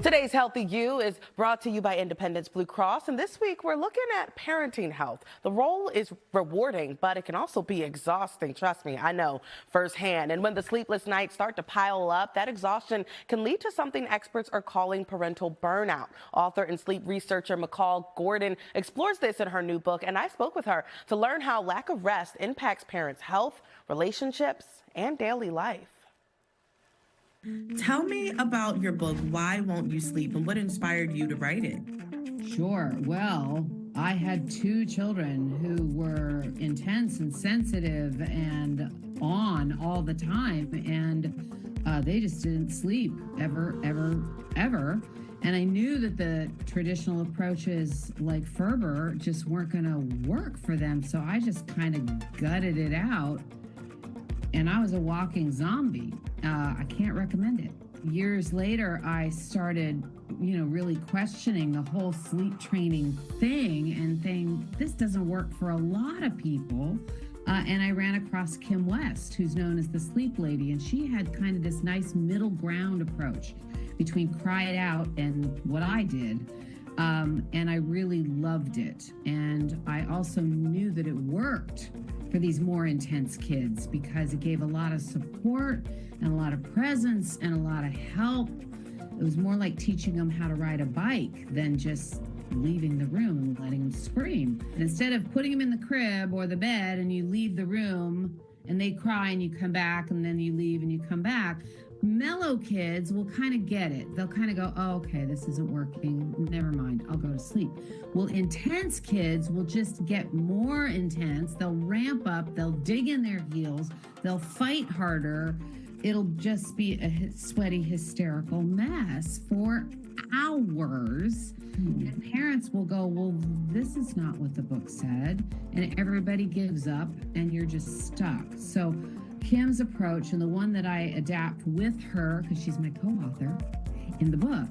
Today's Healthy You is brought to you by Independence Blue Cross, and this week we're looking at parenting health. The role is rewarding, but it can also be exhausting. Trust me, I know firsthand. And when the sleepless nights start to pile up, that exhaustion can lead to something experts are calling parental burnout. Author and sleep researcher Macall Gordon explores this in her new book, and I spoke with her to learn how lack of rest impacts parents' health, relationships, and daily life. Tell me about your book, Why Won't You Sleep, and what inspired you to write it? Sure. Well, I had two children who were intense and sensitive and on all the time, and they just didn't sleep ever. And I knew that the traditional approaches like Ferber just weren't going to work for them, so I just kind of gutted it out. And I was a walking zombie. I can't recommend it. Years later, I started, really questioning the whole sleep training thing and saying, this doesn't work for a lot of people. And I ran across Kim West, who's known as the sleep lady, and she had kind of this nice middle ground approach between Cry It Out and what I did. And I really loved it. And I also knew that it worked for these more intense kids because it gave a lot of support and a lot of presence and a lot of help. It was more like teaching them how to ride a bike than just leaving the room and letting them scream. And instead of putting them in the crib or the bed and you leave the room and they cry and you come back and then you leave and you come back, mellow kids will kind of get it. They'll kind of go, oh, okay, this isn't working. Never mind, I'll go to sleep. Well, intense kids will just get more intense. They'll ramp up, they'll dig in their heels, they'll fight harder. It'll just be a sweaty, hysterical mess for hours. And parents will go, well, this is not what the book said. And everybody gives up and you're just stuck. So Kim's approach, and the one that I adapt with her, because she's my co-author in the book,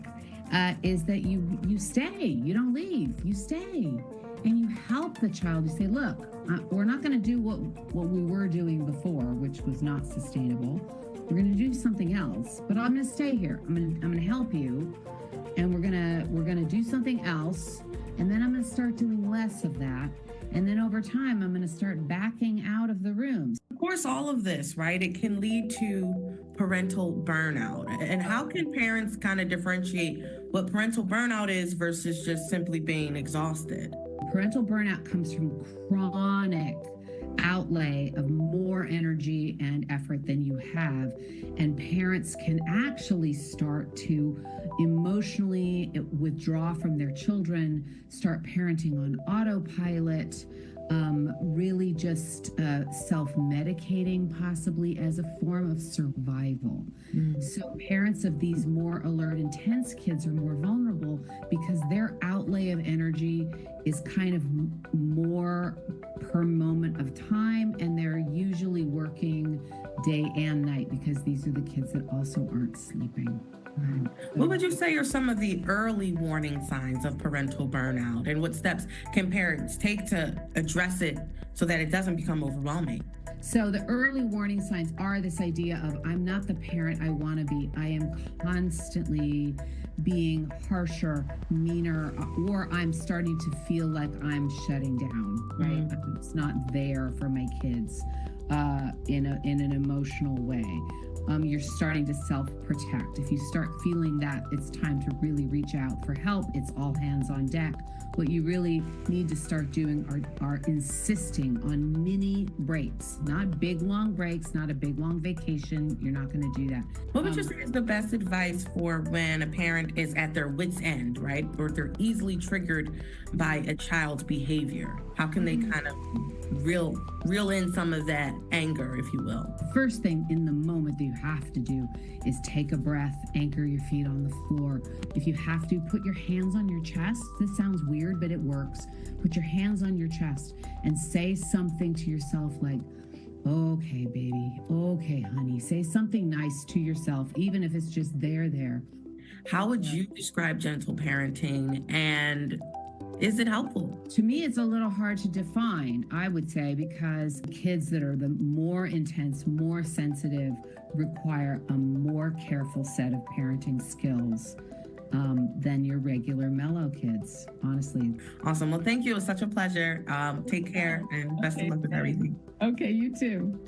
is that you stay, you don't leave, you stay, and you help the child. You say, look, we're not going to do what we were doing before, which was not sustainable. We're going to do something else, but I'm going to stay here. I'm going to help you, and we're going to do something else, and then I'm going to start doing less of that. And then over time, I'm going to start backing out of the rooms. Of course, all of this, right, it can lead to parental burnout. And how can parents kind of differentiate what parental burnout is versus just simply being exhausted? Parental burnout comes from chronic outlay of more energy and effort than you have. And parents can actually start to emotionally withdraw from their children, start parenting on autopilot, really just self-medicating possibly as a form of survival. So parents of these more alert, intense kids are more vulnerable because their outlay of energy is kind of more per moment of time, and they're usually working day and night because these are the kids that also aren't sleeping. What would you say are some of the early warning signs of parental burnout, and what steps can parents take to address it so that it doesn't become overwhelming? So the early warning signs are this idea of, I'm not the parent I want to be. I am constantly being harsher, meaner, or I'm starting to feel like I'm shutting down, right? It's not there for my kids in an emotional way. You're starting to self-protect. If you start feeling that it's time to really reach out for help, it's all hands on deck. What you really need to start doing are insisting on mini breaks, not big long breaks, not a big long vacation. You're not going to do that. What would you say is the best advice for when a parent is at their wit's end, right? Or they're easily triggered by a child's behavior? How can they kind of reel in some of that anger, if you will? First thing in the moment that you have to do is take a breath, anchor your feet on the floor. If you have to, put your hands on your chest. This sounds weird, but it works. Put your hands on your chest and say something to yourself like, okay, baby, okay, honey. Say something nice to yourself, even if it's just there. How would you describe gentle parenting, and is it helpful? To me, it's a little hard to define, I would say, because kids that are the more intense, more sensitive, require a more careful set of parenting skills than your regular mellow kids, honestly. Awesome. Well, thank you. It was such a pleasure. Take care and best of luck with everything. Okay, you too.